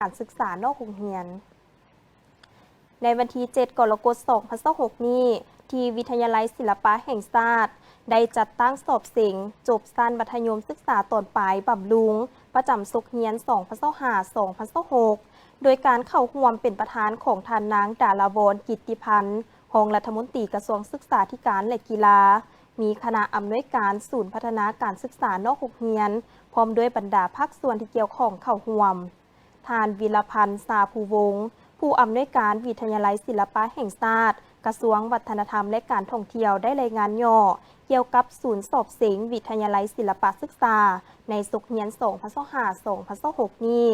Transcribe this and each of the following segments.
การศึกษานอกโรงเรียนในวันที่7 กรกฎาคม 2026 นี้ที่วิทยาลัยศิลปะแห่งชาติได้จัดตั้งสอบเสียงจบสั้นมัธยมศึกษาตอนปลายบำรุงประจำศุกร์เรียน 2025-2026 โดยการเข้าร่วมเป็นประธานของท่านนางดาราวร กิตติพันธ์รองรัฐมนตรีกระทรวงศึกษาธิการและกีฬามีคณะอำนวยการศูนย์พัฒนาการศึกษานอกโรงเรียนพร้อมด้วยบรรดาภาคส่วนที่เกี่ยวข้องเข้าร่วมท่านวิรพันธ์ สาภูวงศ์ผู้อำนวยการวิทยาลัยศิลปะแห่งชาติกระทรวงวัฒนธรรมและการท่องเที่ยวได้รายงานย่อเกี่ยวกับศูนย์สอบเสียงวิทยาลัยศิลปะศึกษาในศุกร์เรียน 2025-2026 นี้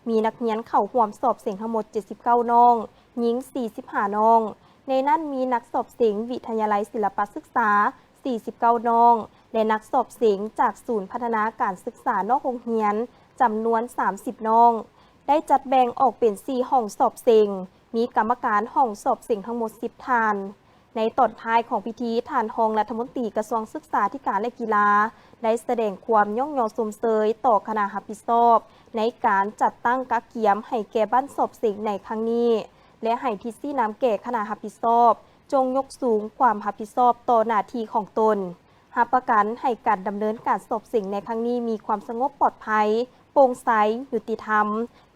มีนักเรียนเข้าร่วมสอบเสียงทั้งหมด 79 น้องหญิง 45 น้องในนั้นมีนักสอบเสียงวิทยาลัยศิลปศึกษา 49 น้องและนักสอบเสียงจากศูนย์พัฒนาการศึกษานอกโรงเรียนจำนวน 30 น้องได้จัดแบ่งออกเป็น 4 ห้องสอบเสียงมีกรรมการห้องสอบเสียงทั้งหมด 10 ท่านในตอนท้ายของพิธีท่านรองรัฐมนตรีกระทรวงศึกษาธิการและกีฬาได้แสดงความย่องยอชมเชยต่อคณะรับผิดชอบในการจัดตั้งกักเกียมให้แก่บ้านสอบเสียงในครั้งนี้และให้ทิศที่นำแก่คณะรับผิดชอบจงยกสูงความรับผิดชอบต่อหน้าที่ของตนรับประกันให้การดำเนินการสอบเสียงในครั้งนี้มีความสงบปลอดภัยโปร่งใสยุติธรรม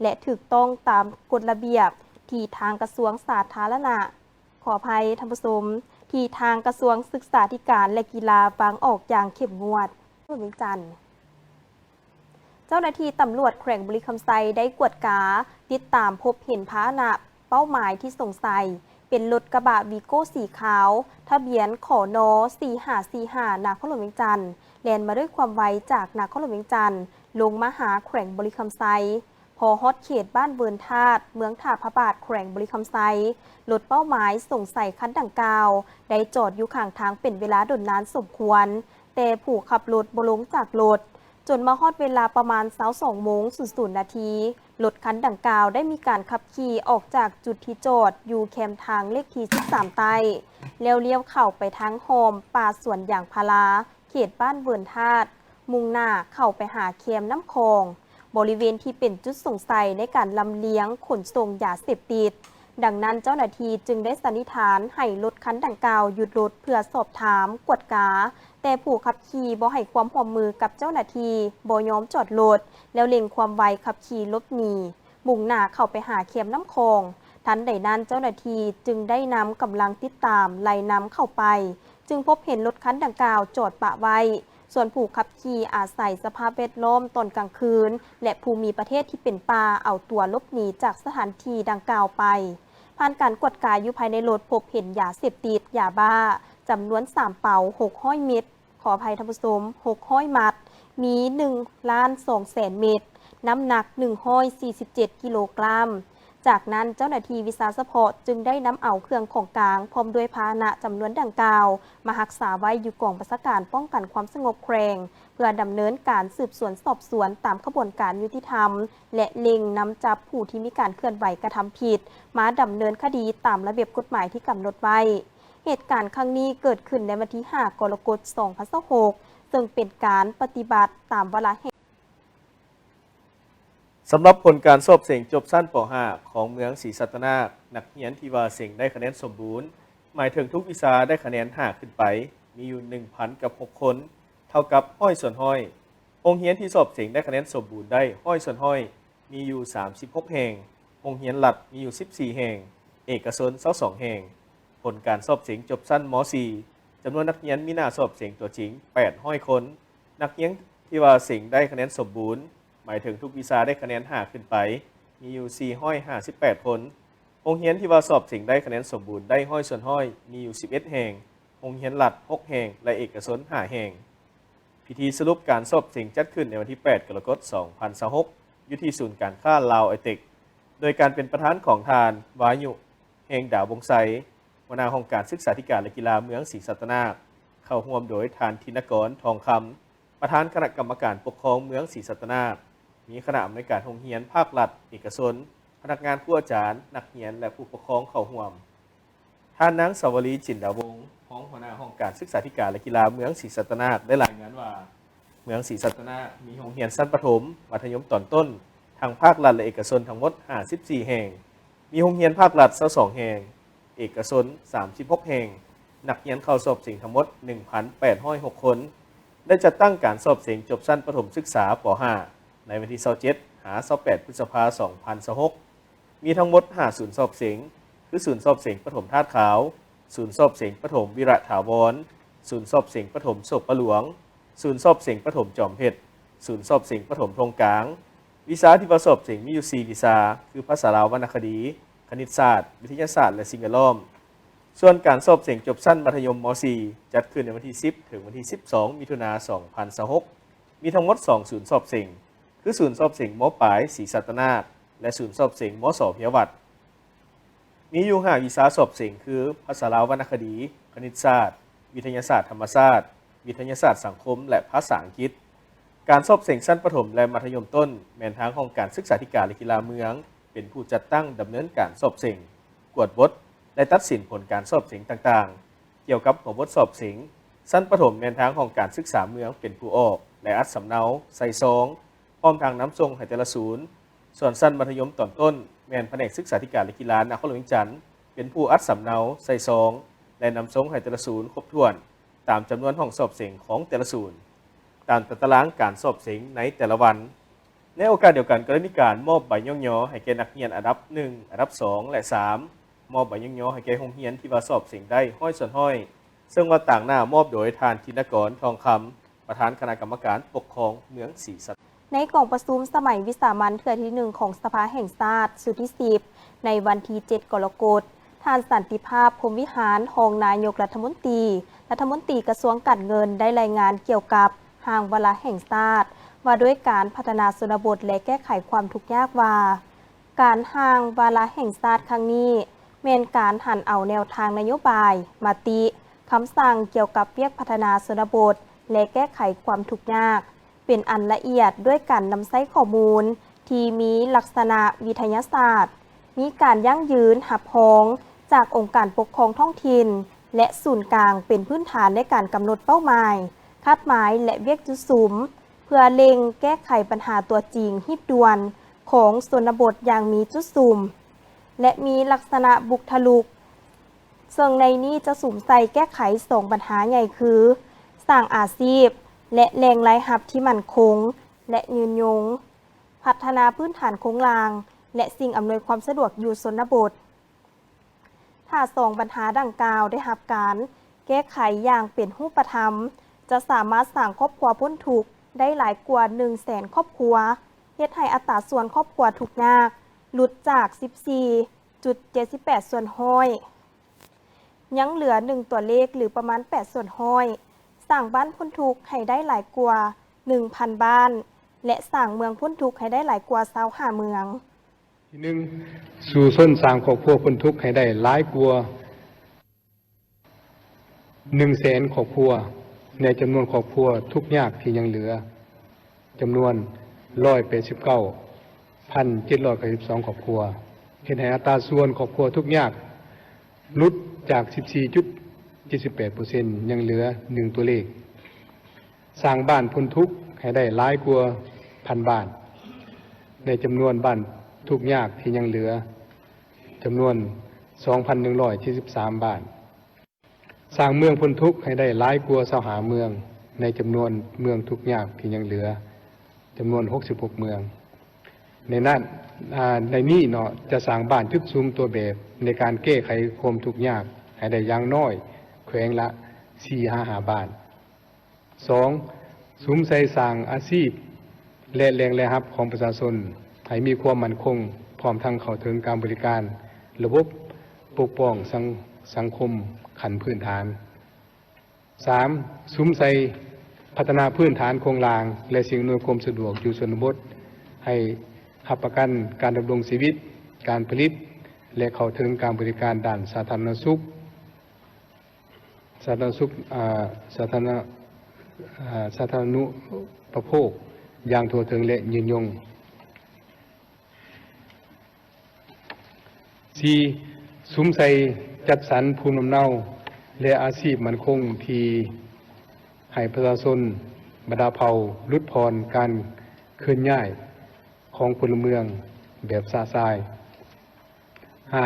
และถูกต้องตามกฎระเบียบที่ทางกระทรวงสาธารณะขออภัยท่านผู้ชมที่ทางกระทรวงศึกษาธิการและกีฬาวางออกอย่างเข้มงวดเมื่อวันจันทร์เจ้าหน้าที่ตำรวจแขวงบุรีคำไซได้กวดกาติดตามพบเห็นพาหนะเป้าหมายที่สงสัยเป็นรถกระบะวีโก้สีขาวทะเบียนขอนอ4545นาคหลวงเวียงจันทร์แล่นมาด้วยความไวจากนาคหลวงเวียงจันทร์ลงมาหาแขวงบุรีคำไซพอฮอดเขตบ้านเวิร์นธาตุเมืองท่าพระบาทแขวงบุรีคำไซรถเป้าหมายสงสัยคันดังกล่าวได้จอดอยู่ข้างทางเป็นเวลาดนนานสมควรแต่ผู้ขับรถบ่ลงจากรถจนมาฮอดเวลาประมาณ22 โมง 00 นาทีรถคันดังกล่าวได้มีการขับขี่ออกจากจุดที่จอดอยู่แคมทางเลขที่13ใต้แล้วเลี้ยวเข้าไปทางโฮมป่าสวนยางพาราเขตบ้านเวิร์นธาตุมุ่งหน้าเข้าไปหาแคมน้ำคลองบริเวณที่เป็นจุดสงสัยในการลำเลี้ยงขนส่งยาเสพติดดังนั้นเจ้าหน้าที่จึงได้สันนิษฐานให้รถคันดังกล่าวหยุดรถเพื่อสอบถามกวดกาแต่ผู้ขับขี่บ่ให้ความร่วมมือกับเจ้าหน้าที่บ่ยอมจอดรถแล้วเร่งความไวขับขี่หลบหนีมุ่งหน้าเข้าไปหาเข็มน้ำคลองทันใดนั้นเจ้าหน้าที่จึงได้นำกำลังติดตามไล่นำเข้าไปจึงพบเห็นรถคันดังกล่าวจอดปะไว้ส่วนผู้ขับขี่อาศัยสภาพแวดล้อมตอนกลางคืนและภูมิประเทศที่เป็นป่าเอาตัวหลบหนีจากสถานที่ดังกล่าวไปผ่านการกวดกาอยู่ภายในรถพบเห็นยาเสพติดยาบ้าจำนวน3 เป๋า600 เม็ดขออภัยท่านผู้ชม600 มัดมี1,200,000 เม็ดน้ำหนัก147 กิโลกรัมจากนั้นเจ้าหน้าที่วิสาสะเพาะจึงได้นำเอาเครื่องของกลางพร้อมด้วยพาหนะจำนวนดังกล่าวมารักษาไว้อยู่กองบัญชาการป้องกันความสงบแขวงเพื่อดำเนินการสืบสวนสอบสวนตามกระบวนการยุติธรรมและเล็งนำจับผู้ที่มีการเคลื่อนไหวกระทำผิดมาดำเนินคดีตามระเบียบกฎหมายที่กำหนดไว้เหตุการณ์ครั้งนี้เกิดขึ้นในวันที่ 5 กรกฎาคม 2026 ซึ่งเป็นการปฏิบัติตามวาระแห่งสำหรับผลการสอบเสียงจบสั้นป .5 ของเมืองศรีสัตนาคนักเรียนที่ว่าเสียงได้คะแนนสมบูรณ์หมายถึงทุกวิชาได้คะแนน5ขึ้นไปมีอยู่ 1,006 คนเท่ากับห้อยส่วนห้อยโรงเรียนที่สอบเสียงได้คะแนนสมบูรณ์ได้ห้อยส่วนห้อยมีอยู่36แห่งโรงเรียนรัฐมีอยู่14แห่งเอกชน22แห่งผลการสอบเสียงจบสั้นม .4 จำนวนนักเรียนมีหน้าสอบเสียงตัวจริง800 คนนักเรียนที่ว่าเสียงได้คะแนนสมบูรณ์หมายถึงทุกวิชาได้คะแนน5ขึ้นไปมีอยู่458คนโรงเรียนที่ว่าสอบเสียงได้คะแนนสมบูรณ์ได้ห้อยส่วนห้อยมีอยู่11แห่งโรงเรียนรัฐ6แห่งและเอกชน5แห่งพิธีสรุปการสอบเสียงจัดขึ้นในวันที่ 8 กรกฎาคม 2026อยู่ที่ศูนย์การค้าลาวไอเทคโดยการเป็นประธานของทานวายุแห่งดาววงไซหัวหน้าองค์การศึกษาธิการและกีฬาเมืองศรีสัตนาคเข้าร่วมโดยทานธินกรทองคำประธานคณะกรรมการปกครองเมืองศรีสัตนาคมีคณะอำนวยการโรงเรียนภาครัฐเอกชนพนักงานผู้อาจารย์นักเรียนและผู้ปกครองเข้าร่วมท่านนางสาวรีจินดาวงศ์รองหัวหน้าองค์การศึกษาธิการและกีฬาเมืองศรีสัตนาคได้รายงานว่าเมืองศรีสัตนาคมีโรงเรียนชั้นประถมมัธยมตอนต้น ทางภาครัฐและเอกชนทั้งหมด54แห่งมีโรงเรียนภาครัฐ22แห่งเอกชน36แห่งนักเรียนเข้าสอบเสียงทั้งหมด 1,806 คนได้จัดตั้งการสอบเสียงจบชั้นประถมศึกษาป .5 ในวันที่27หา28พฤษภาคม2026มีทั้งหมด5ศูนย์สอบเสียงคือศูนย์สอบเสียงประถมธาตุขาวศูนย์สอบเสียงประถมวิระถาวรศูนย์สอบเสียงประถมโศกประหลวงศูนย์สอบเสียงประถมจอมเพชรศูนย์สอบเสียงประถมทงกลางวิชาที่ประสอบเสียงมีอยู่4วิชาคือภาษาลาววรรณคดีคณิตศาสตร์วิทยาศาสตร์และสิ่งแวดล้อมส่วนการสอบเสียงจบชั้นมัธยมม .4 จัดขึ้นในวันที่10ถึงวันที่12มิถุนายน2026มีทั้งหมด2ศูนย์สอบเสียงคือศูนย์สอบเสียงม.ปลายศรีสัตนาคและศูนย์สอบเสียงม.ส.พิยวัตรมีอยู่5วิชาสอบเสียงคือภาษาลาววรรณคดีคณิตศาสตร์วิทยาศาสตร์ธรรมศาสตร์วิทยาศาสตร์สังคมและภาษาอังกฤษการสอบเสียงชั้นประถมและมัธยมต้นแม่นทางของการศึกษาธิการและกีฬาเมืองเป็นผู้จัดตั้งดำเนินการสอบเสียงกวดบทและตัดสินผลการสอบเสียงต่างๆเกี่ยวกับหัวบทสอบเสียงชั้นประถมแม่นทางของการศึกษาเมืองเป็นผู้ออกและอัดสำเนาใส่ซองพร้อมทางน้ำทรงให้แต่ละศูนย์ส่วนชั้นมัธยมตอนต้นแม่นแผนกศึกษาธิการและกีฬานครหลวงเวียงจันทน์เป็นผู้อัดสำเนาใส่ซองและนำทรงให้แต่ละศูนย์ครบถ้วนตามจำนวนห้องสอบเสียงของแต่ละศูนย์ตามตารางการสอบเสียงในแต่ละวันในโอกาสเดียวกันก็ได้มีการมอบใบย่องยอให้แก่นักเรียนอันดับ1อันดับ2และ3มอบใบย่องยอให้แก่โรงเรียนที่ว่าสอบเสียงได้ห้อยส่วนห้อยซึ่งว่าต่างหน้ามอบโดยทานธินกรทองคำประธานคณะกรรมการปกครองเมืองศรีสัตในกองประชุมสมัยวิสามัญเทื่อที่1ของสภาแห่งชาติสุดที่10ในวันที่7กรกฎาคมท่านสันติภาพพรหมวิหารรองนายกรัฐมนตรีกระทรวงการเงินได้รายงานเกี่ยวกับห้างวาระแห่งชาติว่าด้วยการพัฒนาชนบทและแก้ไขความทุกข์ยากว่าการห้างวาระแห่งชาติครั้งนี้แม่นการหันเอาแนวทางนโยบายมติคำสั่งเกี่ยวกับเวียกพัฒนาชนบทและแก้ไขความทุกข์ยากเป็นอันละเอียดด้วยการนำใช้ข้อมูลที่มีลักษณะวิทยาศาสตร์มีการยั่งยืนหับพ้องจากองค์การปกครองท้องถิ่นและศูนย์กลางเป็นพื้นฐานในการกำหนดเป้าหมายคาดหมายและเวียกจุดสุมเพื่อเล็งแก้ไขปัญหาตัวจริงฮีบด่วนของชนบทอย่างมีจุดสุมและมีลักษณะบุคลุกซึ่งในนี้จะสุ่มใส่แก้ไข2ปัญหาใหญ่คือสร้างอาชีพและแหล่งรายรับที่มั่นคงและยืนยงพัฒนาพื้นฐานโครงสร้างและสิ่งอำนวยความสะดวกอยู่ชนบทถ้า2ปัญหาดังกล่าวได้รับการแก้ไขอย่างเป็นรูปธรรมจะสามารถสร้างครอบครัวพ้นทุกข์ได้หลายกว่า 100,000 ครอบครัวเฮ็ดให้อัตราส่วนครอบครัวทุกข์ยากลดจาก 14.78 ส่วนห้อยยังเหลือ1ตัวเลขหรือประมาณ8ส่วนห้อยสร้างบ้านพ้นทุกข์ให้ได้หลายกว่า 1,000 บ้านและสร้างเมืองพ้นทุกข์ให้ได้หลายกว่า25เมืองที่1สู่ส้นสร้างครอบครัวพ้นทุกข์ให้ได้หลายกว่า 100,000 ครอบครัวในจำนวนครอบครัวทุกข์ยากที่ยังเหลือจำนวน 189,792 ครอบครัวเฮ็ดให้อัตราส่วนครอบครัวทุกข์ยากลดจาก 14.78% ยังเหลือ1ตัวเลขสร้างบ้านพ้นทุกข์ให้ได้หลายกว่า 1,000 บ้านในจำนวนบ้านทุกข์ยากที่ยังเหลือจำนวน 2,173 บ้านสร้างเมืองพ้นทุกข์ให้ได้หลายกว่า25เมืองในจำนวนเมืองทุกข์ยากที่ยังเหลือจำนวน66เมืองในนี้เนาะจะสร้างบ้านจุดซุ้มตัวแบบในการแก้ไขความทุกข์ยากให้ได้อย่างน้อยแขวงละ 4-5 บ้าน 2. ซุ้มใส่สร้างอาชีพและแหล่งรายรับของประชาชนให้มีความมั่นคงพร้อมทั้งเข้าถึงการบริการระบบปกป้องสังคมขั้นพื้นฐาน 3. ซุ้มใส่พัฒนาพื้นฐานโครงสร้างและสิ่งอำนวยความสะดวกอยู่ชนบทให้รับประกันการดำรงชีวิตการผลิตและเข้าถึงการบริการด้านสาธารณสุขสาธารณูปโภคอย่างทั่วถึงและยืนยง 4. ซุ้มใส่จัดสรรภูมิลำเนาและอาชีพมั่นคงที่ให้ประชาชนบรรดาเผ่าลดผ่อนการเคลื่อนย้าย ของพลเมืองแบบซาซายหา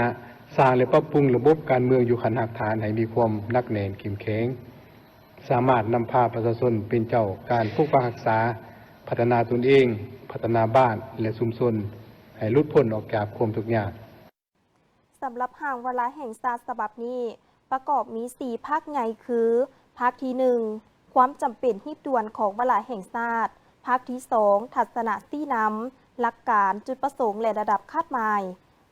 สร้างและปรับปรุงระบบการเมืองอยู่ขันหักฐานให้มีความนักแน่นเข้มแข็งสามารถนำพาประชาชนเป็นเจ้าการปกปักรักษาพัฒนาตนเองพัฒนาบ้านและชุมชนให้หลุดพ้นออกจากความทุกข์ยาก สำหรับห่างเวลาแห่งชาติฉบับนี้ประกอบมี 4 ภาคใหญ่คือ ภาคที่ 1 ความจำเป็นรีบด่วนของเวลาแห่งชาติ ภาคที่ 2 ทัศนะที่นำหลักการจุดประสงค์และระดับคาดหมาย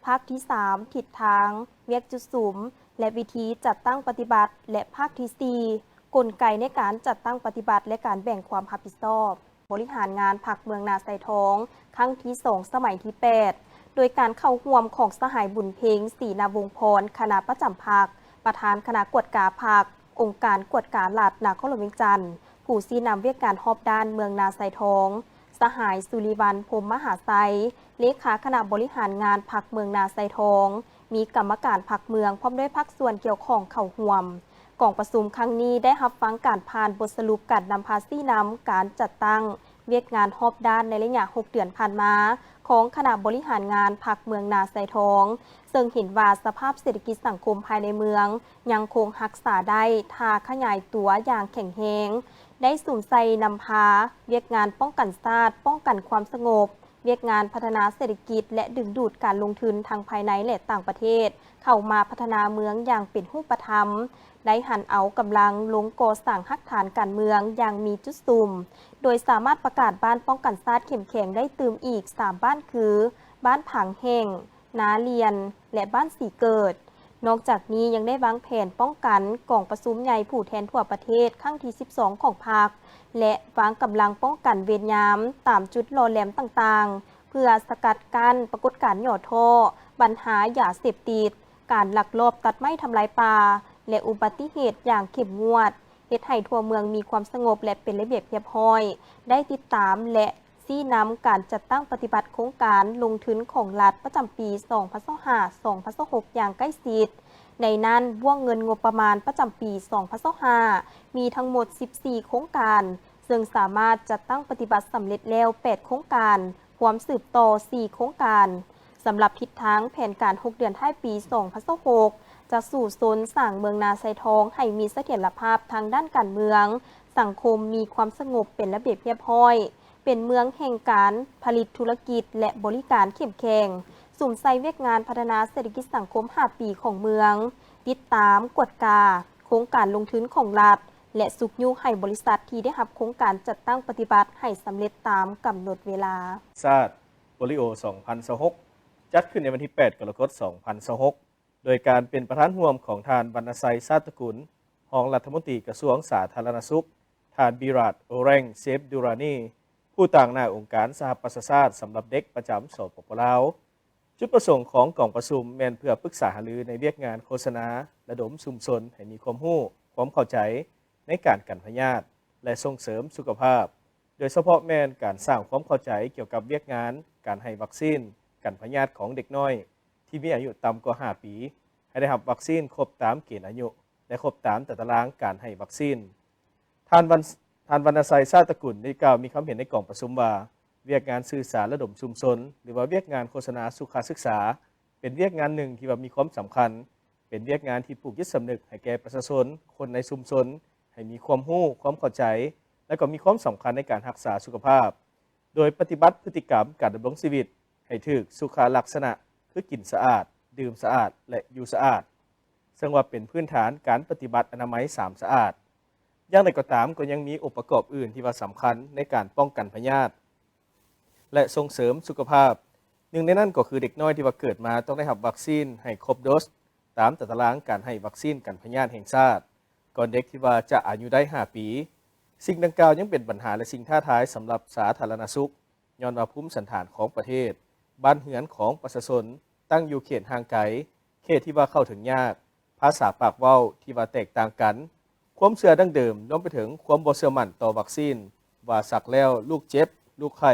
ภาคที่ 3 ทิศทาง เวียกจุดสุม และวิธีจัดตั้งปฏิบัติ และภาคที่ 4 กลไกในการจัดตั้งปฏิบัติและการแบ่งความรับผิดชอบบริหารงานผักเมืองนาไซทอง ครั้งที่ 2 สมัยที่ 8 โดยการเข้าร่วมของสหายบุญเพ็งศรีนาวงศ์พรคณะประจำภาคประธานคณะกวดกาภาคองค์การกวดกาหลัดนครหลวงเวียงจันทร์ผู้ชี้นำเวียกการฮอบด้านเมืองนาไซทอง สหายสุริวันพรหมมหาไซเลขาคณะบริหารงานผักเมืองนาไซทอง มีกรรมการผักเมืองพร้อมด้วยภาคส่วนเกี่ยวข้องเข้าร่วมกองประชุมครั้งนี้ได้รับฟังการผ่านบทสรุปการนำพาซี่นำการจัดตั้งเวียกงานฮอบด้านในระยะ 6 เดือนผ่านมาของคณะบริหารงานผักเมืองนาไซทอง ซึ่งเห็นว่าสภาพเศรษฐกิจสังคมภายในเมืองยังคงรักษาได้ถ้าขยายตัวอย่างแข็งแรงได้สุ่มใส่นำพาเวียกงานป้องกันชาติป้องกันความสงบเวียกงานพัฒนาเศรษฐกิจและดึงดูดการลงทุนทางภายในและต่างประเทศเข้ามาพัฒนาเมืองอย่างเป็นรูปธรรมได้หันเอากำลังลงก่อสร้างหักฐานการเมืองอย่างมีจุดซุ่มโดยสามารถประกาศบ้านป้องกันชาติเข้มแข็งได้เติมอีก 3 บ้านคือ บ้านผังแห่งนาเรียน และบ้านสีเกิด นอกจากนี้ยังได้วางแผนป้องกันกองประชุมใหญ่ผู้แทนทั่วประเทศครั้งที่ 12 ของพรรคและวางกำลังป้องกันเวรยามตามจุดรอแหลมต่างๆ เพื่อสกัดกั้นปรากฏการณ์หย่อท่อปัญหายาเสพติดการลักลอบตัดไม้ทำลายป่าและอุบัติเหตุอย่างเข้มงวดเฮ็ดให้ทั่วเมืองมีความสงบและเป็นระเบียบเรียบร้อย ได้ติดตามและชี้นำการจัดตั้งปฏิบัติโครงการลงทุนของรัฐประจำปี 2025-2026 อย่างใกล้ชิด ในนั้นวงเงินงบประมาณประจำปี 2025 มีทั้งหมด 14 โครงการ ซึ่งสามารถจัดตั้งปฏิบัติสำเร็จแล้ว 8 โครงการพร้อมสืบต่อ 4 โครงการสำหรับทิศทางแผนการ 6 เดือนท้ายปี 2026 จะสู่โซนสร้างเมืองนาไซทองให้มีเสถียรภาพทางด้านการเมือง สังคมมีความสงบเป็นระเบียบเรียบร้อย เป็นเมืองแห่งการผลิตธุรกิจและบริการเข้มแข็งสุ่มใส่เวียกงานพัฒนาเศรษฐกิจสังคม 5 ปีของเมือง ติดตามกวดกาโครงการลงทุนของรัฐ และสุกยุให้บริษัทที่ได้รับโครงการจัดตั้งปฏิบัติให้สำเร็จตามกำหนดเวลาชาติโปลิโอ 2026 จัดขึ้นในวันที่ 8 กรกฎาคม 2026 โดยการเป็นประธานร่วมของทานวรรณไซชาติกุลรองรัฐมนตรีกระทรวงสาธารณสุขทานบิราดโอเรงเซฟดูรานีผู้ต่างหน้าองค์การสหประชาชาติสำหรับเด็กประจำสปป.ลาวจุดประสงค์ของกองประชุมแม่นเพื่อปรึกษาหารือในเวียกงานโฆษณาระดมชุมชนให้มีความรู้ความเข้าใจในการกันพยาธิและส่งเสริมสุขภาพโดยเฉพาะแม่นการสร้างความเข้าใจเกี่ยวกับเวียกงานการให้วัคซีนกันพยาธิของเด็กน้อยที่มีอายุต่ำกว่า 5 ปีให้ได้รับวัคซีนครบตามเกณฑ์อายุและครบตามแต่ตารางการให้วัคซีนท่านวรรณไซชาติกุลได้กล่าวมีความเห็นในกองประชุมว่าเวียกงานสื่อสารระดมชุมชนหรือว่าเวียกงานโฆษณาสุขศึกษาเป็นเวียกงานหนึ่งที่ว่ามีความสำคัญเป็นเวียกงานที่ปลูกยึดสำนึกให้แก่ประชาชนคนในชุมชนให้มีความรู้ความเข้าใจและก็มีความสำคัญในการรักษาสุขภาพโดยปฏิบัติพฤติกรรมการดำรงชีวิตให้ถูกสุขลักษณะคือกินสะอาดดื่มสะอาดและอยู่สะอาดซึ่งว่าเป็นพื้นฐานการปฏิบัติอนามัย3สะอาดอย่างไรก็ตามก็ยังมีองค์ประกอบอื่นที่ว่าสำคัญในการป้องกันพยาธิและส่งเสริมสุขภาพหนึ่งในนั้นก็คือเด็กน้อยที่ว่าเกิดมาต้องได้รับวัคซีนให้ครบโดสตามตารางการให้วัคซีนกันพยาธิแห่งชาติก่อนเด็กที่ว่าจะอายุได้5 ปีสิ่งดังกล่าวยังเป็นปัญหาและสิ่งท้าทายสำหรับสาธารณสุขย้อนว่าภูมิสันฐานของประเทศบ้านเหือนของประชาชนตั้งอยู่เขตห่างไกลเขตที่ว่าเข้าถึงยากภาษาปากเว้าที่ว่าแตกต่างกันความเชื่อดั้งเดิมรวมไปถึงความบ่เชื่อมั่นต่อวัคซีนว่าสักแล้วลูกเจ็บลูกไข้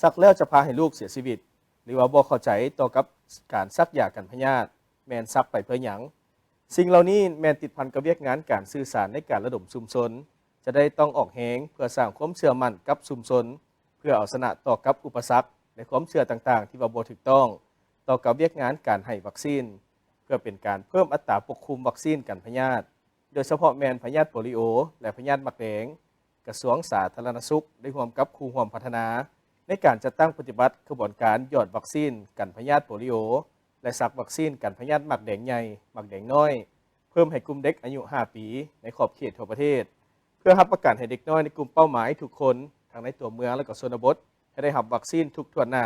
สักแล้วจะพาให้ลูกเสียชีวิตหรือว่าบ่เข้าใจต่อกับการซักยากันพยาธิแม่นซักไปเพื่อหยังสิ่งเหล่านี้แม่นติดพันกับเวียกงานการสื่อสารในการระดมชุมชนจะได้ต้องออกแหงเพื่อสร้างความเชื่อมั่นกับชุมชนเพื่อเอาชนะต่อกับอุปสรรค ในความเชื่อต่างๆที่ว่าบ่ถูกต้องต่อกับเวียกงานการให้วัคซีนเพื่อเป็นการเพิ่มอัตราปกคุมวัคซีนกันพยาธิโดยเฉพาะแมนพยาธิโปลิโอและพยาธิมักแดงกระทรวงสาธารณสุขได้ร่วมกับครูร่วมพัฒนาในการจัดตั้งปฏิบัติกระบวนการหยอดวัคซีนกันพยาธิโปลิโอและสักวัคซีนกันพยาธิมักแดงใหญ่มักแดงน้อยเพิ่มให้กลุ่มเด็กอายุ 5 ปีในขอบเขตทั่วประเทศเพื่อรับประกันให้เด็กน้อยในกลุ่มเป้าหมายทุกคนทั้งในตัวเมืองและก็ชนบทให้ได้รับวัคซีนทุกทั่วหน้า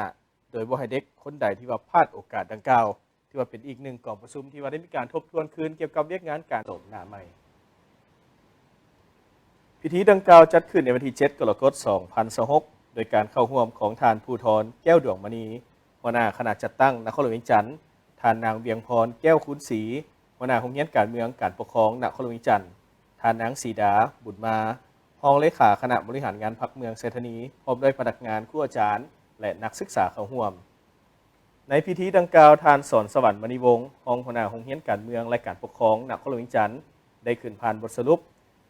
โดยบ่ให้เด็กคนใดที่ว่าพลาดโอกาสดังกล่าวที่ว่าเป็นอีกหนึ่งกองประชุมที่ว่าได้มีการทบทวนคืนเกี่ยวกับเวียกงานการสมหน้าใหม่พิธีดังกล่าวจัดขึ้นในวันที่ 7 กรกฎาคม 2026โดยการเข้าร่วมของทานภูธรแก้วดวงมณีหัวหน้าคณะจัดตั้งนครหลวงเวียงจันทน์ทานนางเวียงพรแก้วคุณศรีหัวหน้าโรงเรียนการเมืองการปกครองนครหลวงเวียงจันทน์ทานนางสีดาบุญมารองเลขาคณะบริหารงานพรรคเมืองเศรษฐนีพร้อมด้วยพนักงานครูอาจารย์และนักศึกษาเข้าร่วมในพิธีดังกล่าวทานสอนสวรรค์มณีวงศ์รองหัวหน้าโรงเรียนการเมืองและการปกครองนครหลวงเวียงจันทน์ได้ขึ้นผ่านบทสรุป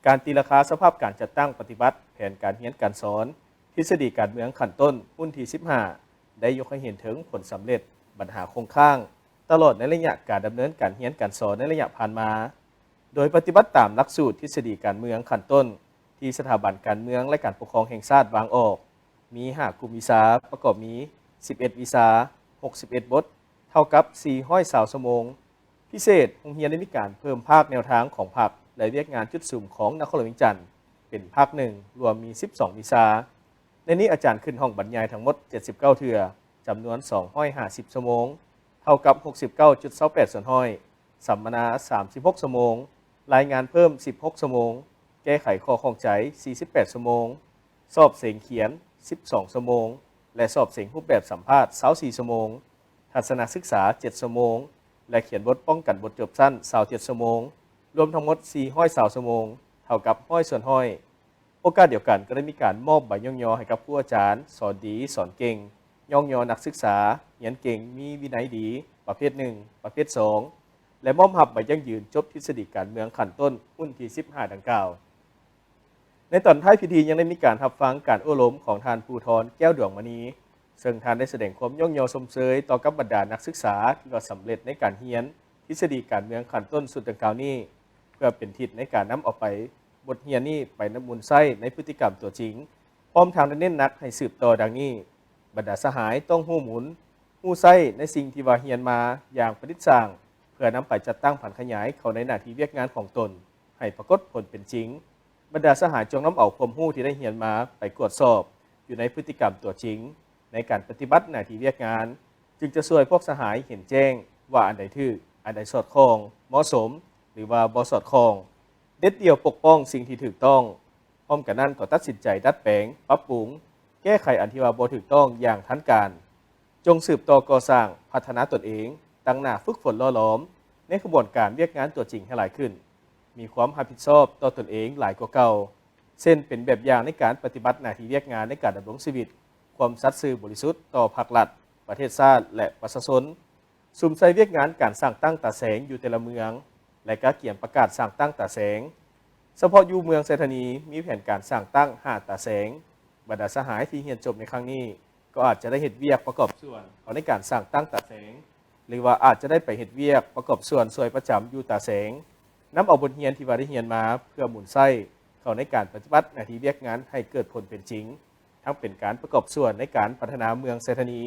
การตีราคาสภาพการจัดตั้งปฏิบัติแผนการเรียนการสอนทฤษฎีการเมืองขั้นต้นรุ่นที่ 15 ได้ยกให้เห็นถึงผลสำเร็จปัญหาคงค้างตลอดในระยะการดำเนินการเรียนการสอนในระยะผ่านมาโดยปฏิบัติตามหลักสูตรทฤษฎีการเมืองขั้นต้นที่สถาบันการเมืองและการปกครองแห่งชาติวางออกมี5กลุ่มวิชาประกอบมี11วิชา61บทเท่ากับ420ชั่วโมงพิเศษโรงเรียนได้มีการเพิ่มภาคแนวทางของพรรคและเวียกงานจุดสุ่มของนครหลวงเวียงจันทน์เป็นภาค1รวมมี12วิชาในนี้อาจารย์ขึ้นห้องบรรยายทั้งหมด79เทื่อจำนวน250ชั่วโมงเท่ากับ 69.28 ส่วนห้อยสัมมนา36ชั่วโมงรายงานเพิ่ม16ชั่วโมงแก้ไขข้อข้องใจ48ชั่วโมงสอบเสียงเขียน12ชั่วโมงและสอบเสียงรูปแบบสัมภาษณ์24ชั่วโมงทัศนศึกษา7ชั่วโมงและเขียนบทป้องกันบทจบสั้น27ชั่วโมงรวมทั้งหมด420ชั่วโมงเท่ากับ100ส่วนห้อยโอกาสเดียวกันก็ได้มีการมอบใบย่องยอให้กับผู้อาจารย์สอนดีสอนเก่งย่องยอนักศึกษาเรียนเก่งมีวินัยดีประเภท1ประเภท2และมอบหับใบยั่งยืนจบทฤษฎีการเมืองขั้นต้นรุ่นที่ 15 ดังกล่าวในตอนท้ายพิธียังได้มีการรับฟังการโอ้ล้มของทานภูธรแก้วดวงมณีซึ่งทานได้แสดงความย่องยอชมเชยต่อกับบรรดานักศึกษาที่ว่าสำเร็จในการเรียนทฤษฎีการเมืองขั้นต้นสุดดังกล่าวนี้เพื่อเป็นทิศในการนำเอาไปบทเรียนนี้ไปนำมูลไส้ในพฤติกรรมตัวจริงพร้อมทางได้เน้นหนักให้สืบต่อดังนี้บรรดาสหายต้องหู้หมุนหู้ไส้ในสิ่งที่ว่าเรียนมาอย่างประดิษฐ์สร้างเพื่อนำไปจัดตั้งผันขยายเข้าในหน้าที่เวียกงานของตนให้ปรากฏผลเป็นจริงบรรดาสหายจงนำเอาความรู้ที่ได้เรียนมาไปตรวจสอบอยู่ในพฤติกรรมตัวจริงในการปฏิบัติหน้าที่เวียกงานจึงจะช่วยพวกสหายเห็นแจ้งว่าอันใดถูกอันใดสอดคล้องเหมาะสมหรือว่าบ่สอดคล้องเด็ดเดี่ยวปกป้องสิ่งที่ถูกต้องพร้อมกันนั้นก็ตัดสินใจดัดแปลงปรับปรุงแก้ไขอันที่ว่าบ่ถูกต้องอย่างทันการจงสืบต่อก่อสร้างพัฒนาตนเองตั้งหน้าฝึกฝนล่อหลอมในกระบวนการเวียกงานตัวจริงให้หลายขึ้นมีความรับผิดชอบต่อตนเองหลายกว่าเก่าเช่นเป็นแบบอย่างในการปฏิบัติหน้าที่เวียกงานในการดำรงชีวิตความสัตย์ซื่อบริสุทธิ์ต่อภาครัฐประเทศชาติและประชาชนสุ่มใส่เวียกงานการสร้างตั้งตาแสงอยู่แต่ละเมืองและก็เขียนประกาศสร้างตั้งตาแสงเฉพาะอยู่เมืองเศรษฐนีมีแผนการสร้างตั้ง5ตาแสงบรรดาสหายที่เรียนจบในครั้งนี้ก็อาจจะได้เฮ็ดเวียกประกอบส่วนเขาในการสร้างตั้งตาแสงหรือว่าอาจจะได้ไปเฮ็ดเวียกประกอบส่วนช่วยประจำอยู่ตาแสงนำเอาบทเรียนที่ว่าได้เรียนมาเพื่อหมุนไส้เข้าในการปฏิบัติหน้าที่เวียกงานให้เกิดผลเป็นจริงทั้งเป็นการประกอบส่วนในการพัฒนาเมืองเศรษฐนี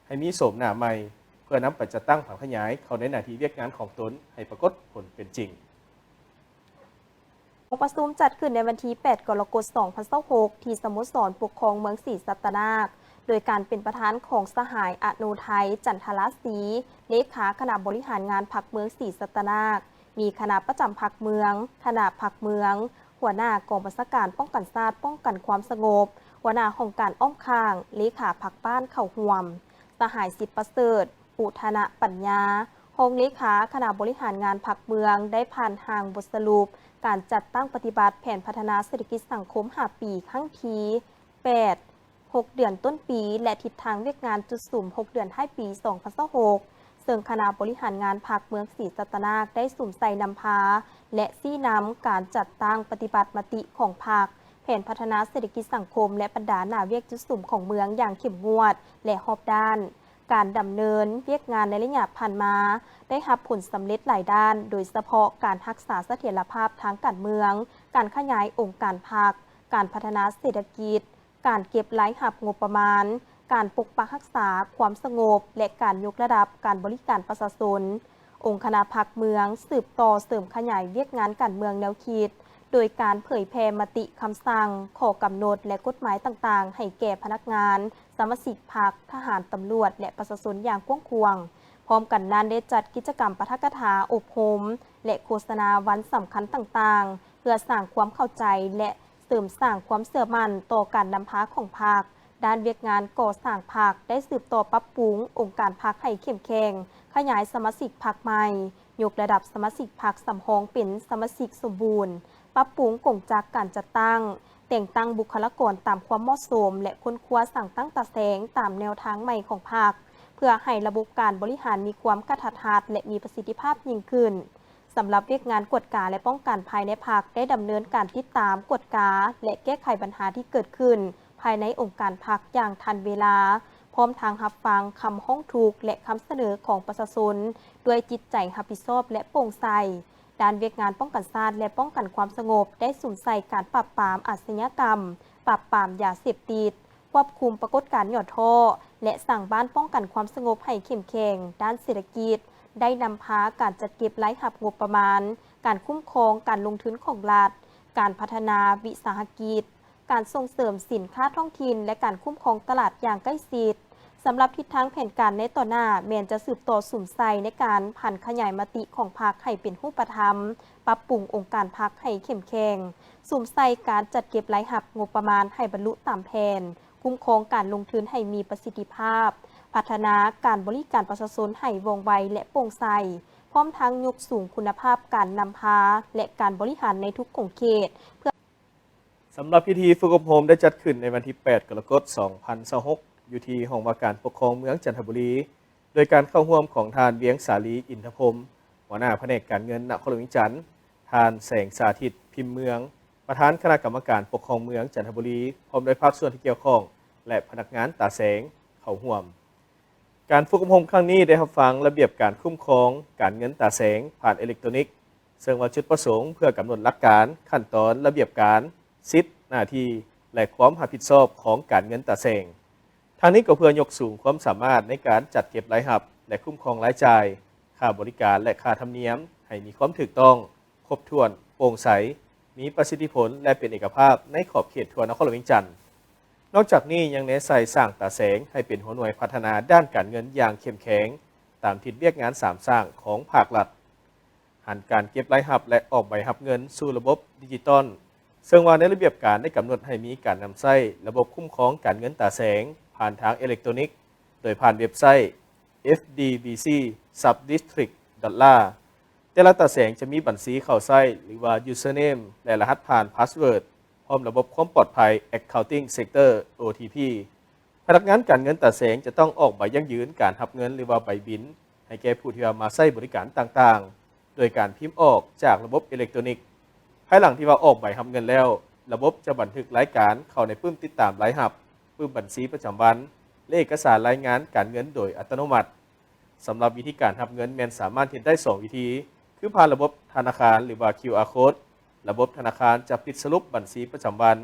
ให้มีโฉมหน้าใหม่เพื่อนำไปจัดตั้งผังขยายเข้าในหน้าที่เวียกงานของตนให้ปรากฏผลเป็นจริงประชุมจัดขึ้นในวันที่ 8 กรกฎาคม 2026 ที่สโมสรปกครองเมืองศรีสัตนาคโดยการเป็นประธานของสหายอโนไทยจันทรศรีเลขาคณะบริหารงานพรรคเมืองศรีสัตนาคมีคณะประจำพรรคเมืองคณะพรรคเมืองหัวหน้ากองบัญชาการป้องกันชาติป้องกันความสงบหัวหน้าของการอ้อมข้างเลขาพรรคบ้านเข่าห่วมสหายสิทธิประเสริฐอุทนะปัญญาห้องเลขาคณะบริหารงานพรรคเมืองได้ผ่านทางบทสรุปการจัดตั้งปฏิบัติแผนพัฒนาเศรษฐกิจสังคม5 ปีครั้งที่8 6 เดือนต้นปีและทิศทางเวียกงานจุดสุ่ม6 เดือนท้ายปี 2026ซึ่งคณะบริหารงานพรรคเมืองศรีสัตนาคได้สุ่มใส่นำพาและซี่นำการจัดตั้งปฏิบัติมติของพรรคแผ นพัฒนาเศรษฐกิจสังคมและบรรดาหน้าเวียกจุดสุ่มของเมืองอย่างเข้มงวดและรอบด้านการดำเนินเวียกงานในระยะผ่านมาได้รับผลสำเร็จหลายด้านโดยเฉพาะการรักษาเสถียรภาพทางการเมืองการขยายองค์การพรรคการพัฒนาเศรษฐกิจการเก็บรายรับงบประมาณการปกปักรักษาความสงบและการยกระดับการบริการประชาชนองค์คณะพรรคเมืองสืบต่อเสริมขยายเวียกงานการเมืองแนวคิดโดยการเผยแพร่มติคำสั่งข้อกำหนดและกฎหมายต่างๆให้แก่พนักงานสมาชิกพรรคทหารตำรวจและประชาชนอย่างกว้างขวางพร้อมกันนั้นได้จัดกิจกรรมปาฐกถาอบรมและโฆษณาวันสำคัญต่างๆเพื่อสร้างความเข้าใจและเสริมสร้างความเชื่อมั่นต่อการนำพาของพรรคด้านเวียกงานก่อสร้างพรรคได้สืบต่อปรับปรุงองค์การพรรคให้เข้มแข็งขยายสมาชิกพรรคใหม่ยกระดับสมาชิกพรรคสำรองเป็นสมาชิกสมบูรณ์ปรับปรุงกงจักการจัดตั้งแต่งตั้งบุคลากรตามความเหมาะสมและค้นคว้าสั่งตั้งตาแสงตามแนวทางใหม่ของพรรคเพื่อให้ระบบการบริหารมีความกระทัดรัดและมีประสิทธิภาพยิ่งขึ้นสำหรับเวียกงานกวดกาและป้องกันภายในพรรคได้ดำเนินการติดตามกวดกาและแก้ไขปัญหาที่เกิดขึ้นภายในองค์การพรรคอย่างทันเวลาพร้อมทางรับฟังคำห้องทุกข์และคำเสนอของประชาชนด้วยจิตใจรับผิดชอบและโปร่งใสด้านเวียกงานป้องกันชาติและป้องกันความสงบได้สุ่มใส่การปราบปรามอาชญากรรมปราบปรามยาเสพติดควบคุมปรากฏการณ์หย่อท่อและสั่งบ้านป้องกันความสงบให้เข้มแข็งด้านเศรษฐกิจได้นำพาการจัดเก็บรายรับงบประมาณการคุ้มครองการลงทุนของรัฐการพัฒนาวิสาหกิจการส่งเสริมสินค้าท้องถิ่นและการคุ้มครองตลาดอย่างใกล้ชิดสำหรับทิศทางแผนการในต่อหน้าแมนจะสืบต่อสุ่มใส่ในการผันขยายมติของพรรคให้เป็นรูปธรรมปรับปรุงองค์การพรรคให้เข้มแข็งสุ่มใส่การจัดเก็บรายรับงบประมาณให้บรรลุตามแผนคุ้มครองการลงทุนให้มีประสิทธิภาพพัฒนาการบริการประชาชนให้ว่องไวและโปร่งใสพร้อมทั้งยกสูงคุณภาพการนำพาและการบริหารในทุกกลุ่มเขตสำหรับพิธีฝึกอบรมได้จัดขึ้นในวันที่ 8 กรกฎาคม 2026 อยู่ที่ห้องว่าการปกครองเมืองจันทบุรี โดยการเข้าร่วมของทานเวียงสาลีอินทพรหมหัวหน้าแผนกการเงินนครหลวงจันทร์ทานแสงสาธิตพิมพ์เมืองประธานคณะกรรมการปกครองเมืองจันทบุรีพร้อมด้วยภาคส่วนที่เกี่ยวข้องและพนักงานตาแสงเข้าร่วมการฝึกอบรมครั้งนี้ได้รับฟังระเบียบการคุ้มครองการเงินตาแสงผ่านอิเล็กทรอนิกส์ซึ่งว่าจุดประสงค์เพื่อกำหนดหลักการขั้นตอนระเบียบการสิทธิหน้าที่และความรับผิดชอบของการเงินตาแสงทางนี้ก็เพื่อยกสูงความสามารถในการจัดเก็บรายรับและคุ้มครองรายจ่ายค่าบริการและค่าธรรมเนียมให้มีความถูกต้องครบถ้วนโปร่งใสมีประสิทธิผลและเป็นเอกภาพในขอบเขตทั่วนครหลวงจันทร์นอกจากนี้ยังเน้นใส่สร้างตาแสงให้เป็นหัวหน่วยพัฒนาด้านการเงินอย่างเข้มแข็งตามทิศเวียกงาน3สร้างของภาครัฐหันการเก็บรายรับและออกใบรับเงินสู่ระบบดิจิตอลซึ่งว่าในระเบียบการได้กำหนดให้มีการนำใช้ระบบคุ้มครองการเงินตาแสงผ่านทางอิเล็กทรอนิกส์โดยผ่านเว็บไซต์ fdbc subdistrict dollar แต่ละตาแสงจะมีบัญชีเข้าใช้หรือว่า username และรหัสผ่าน password พร้อมระบบความปลอดภัย accounting sector OTP พนักงานการเงินตาแสงจะต้องออกใบยั่งยืนการรับเงินหรือว่าใบบิลให้แก่ผู้ที่มาใช้บริการต่างๆโดยการพิมพ์ออกจากระบบอิเล็กทรอนิกส์ภายหลังที่ว่าออกใบรับเงินแล้วระบบจะบันทึกรายการเข้าในปึ้มติดตามรายรับปึ้มบัญชีประจำวันและเอกสารรายงานการเงินโดยอัตโนมัติสำหรับวิธีการรับเงินแมนสามารถเห็นได้2วิธีคือผ่านระบบธนาคารหรือว่า QR code ระบบธนาคารจะปิดสรุปบัญชีประจำวัน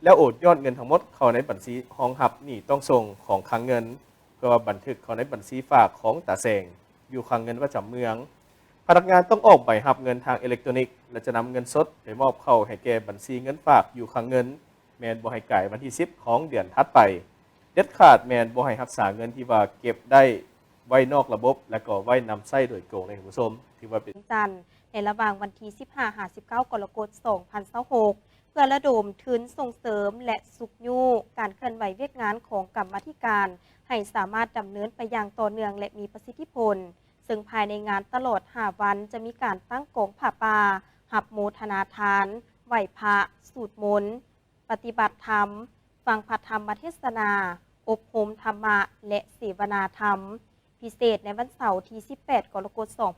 แล้วโอนยอดเงินทั้งหมดเข้าในบัญชีห้องหับหนี้ต้องส่งของคลังเงินเพื่อบันทึกเข้าในบัญชีฝากของตาแสงอยู่คลังเงินประจำเมืองพนักงานต้องออกใบรับเงินทางอิเล็กทรอนิกส์และจะนำเงินสดไปมอบเข้าให้แก่บัญชีเงินฝากอยู่คลังเงินแมนบ่ให้ไก่วันที่10ของเดือนถัดไปเด็ดขาดแมนบ่ให้รักษาเงินที่ว่าเก็บได้ไว้นอกระบบและก็ไว้นำใช้โดยโกงในคุณผู้ชมที่ว่าเป็นจันทร์ในระหว่างวันที่15-19 กรกฎาคม 2026เพื่อระดมทุนส่งเสริมและสุขยูการเคลื่อนไหวเวียกงานของกรรมาธิการให้สามารถดำเนินไปอย่างต่อเนื่องและมีประสิทธิผลซึ่งภายในงานตลอด5วันจะมีการตั้งกองผ้าป่าหับโมทนาทานไหว้พระสูตรมนต์ปฏิบัติธรรมฟังพระธรรมเทศนาอบรมธรรมะและเสวนาธรรม พิเศษในวันเสาร์ที่ 18 กรกฎาคม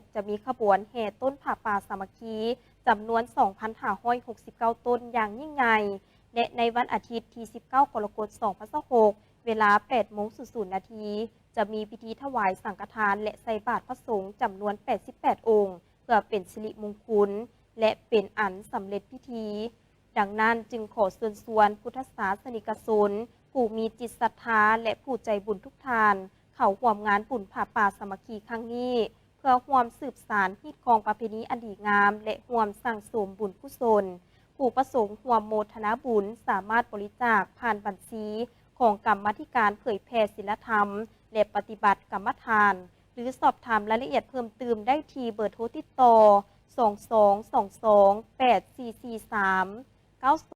2026 จะมีขบวนแห่ต้นผาป่าสามัคคีจำนวน 2,569 ต้นอย่างยิ่งใหญ่และในวันอาทิตย์ที่ 19 กรกฎาคม 2026 เวลา 8:00 น. จะมีพิธีถวายสังฆทานและใส่บาตรพระสงฆ์จำนวน 88 องค์ เพื่อเป็นสิริมงคลและเป็นอันสำเร็จพิธี ดังนั้นจึงขอเชิญชวนพุทธศาสนิกชนผู้มีจิตศรัทธาและผู้ใจบุญทุกท่านเข้าร่วมงานบุญผาป่าสามัคคีครั้งนี้เพื่อร่วมสืบสานฮีตของประเพณีอันดีงามและร่วมสร้างสมบุญกุศลผู้ประสงค์ร่วมโมทนาบุญสามารถบริจาคผ่านบัญชีของกรรมาธิการเผยแผ่ศีลธรรมและปฏิบัติกรรมฐานหรือสอบถามรายละเอียดเพิ่มเติมได้ที่เบอร์โทรติดต่อ 2222 8443 90